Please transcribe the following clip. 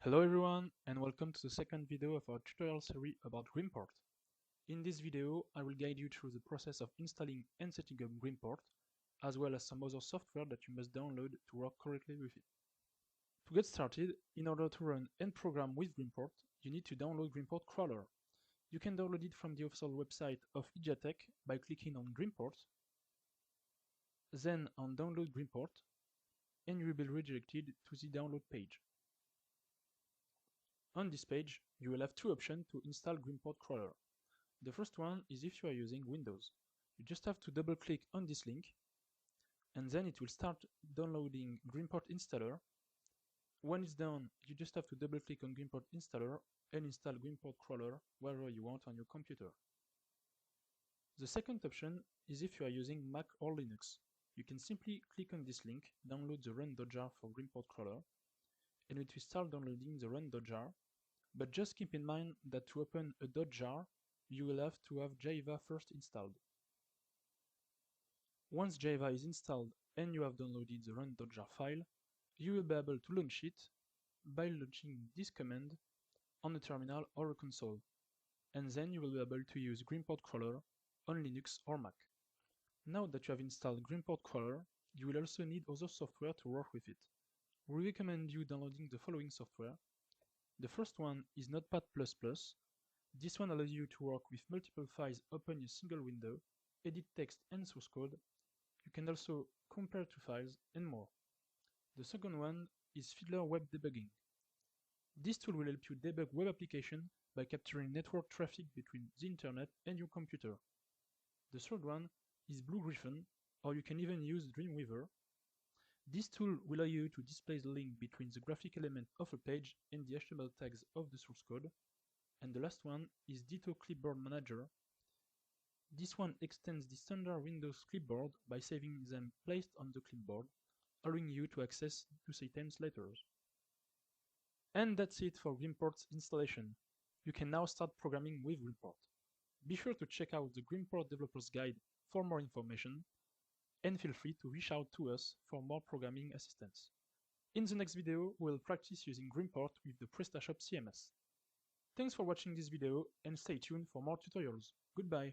Hello everyone and welcome to the second video of our tutorial series about Grimport. In this video, I will guide you through the process of installing and setting up Grimport, as well as some other software that you must download to work correctly with it. To get started, in order to run and program with Grimport, you need to download Grimport Crawler. You can download it from the official website of Ijatech by clicking on Grimport, then on Download Grimport, and you will be redirected to the download page. On this page, you will have two options to install Grimport Crawler. The first one is if you are using Windows. You just have to double click on this link and then it will start downloading Grimport installer. When it's done, you just have to double click on Grimport installer and install Grimport Crawler wherever you want on your computer. The second option is if you are using Mac or Linux. You can simply click on this link, download the run.jar for Grimport Crawler, and it will start downloading the run.jar. But just keep in mind that to open a .jar, you will have to have Java first installed. Once Java is installed and you have downloaded the run.jar file, you will be able to launch it by launching this command on a terminal or a console, and then you will be able to use Grimport Crawler on Linux or Mac. Now that you have installed Grimport Crawler, you will also need other software to work with it. We recommend you downloading the following software. The first one is Notepad++. This one allows you to work with multiple files open in a single window, edit text and source code. You can also compare two files and more. The second one is Fiddler Web Debugging. This tool will help you debug web application by capturing network traffic between the internet and your computer. The third one is Blue Griffon, or you can even use Dreamweaver. This tool will allow you to display the link between the graphic element of a page and the HTML tags of the source code. And the last one is Ditto Clipboard Manager. This one extends the standard Windows clipboard by saving them placed on the clipboard, allowing you to access those items later. And that's it for Grimport's installation. You can now start programming with Grimport. Be sure to check out the Grimport Developer's Guide for more information, and feel free to reach out to us for more programming assistance. In the next video, we'll practice using Grimport with the PrestaShop CMS. Thanks for watching this video and stay tuned for more tutorials. Goodbye!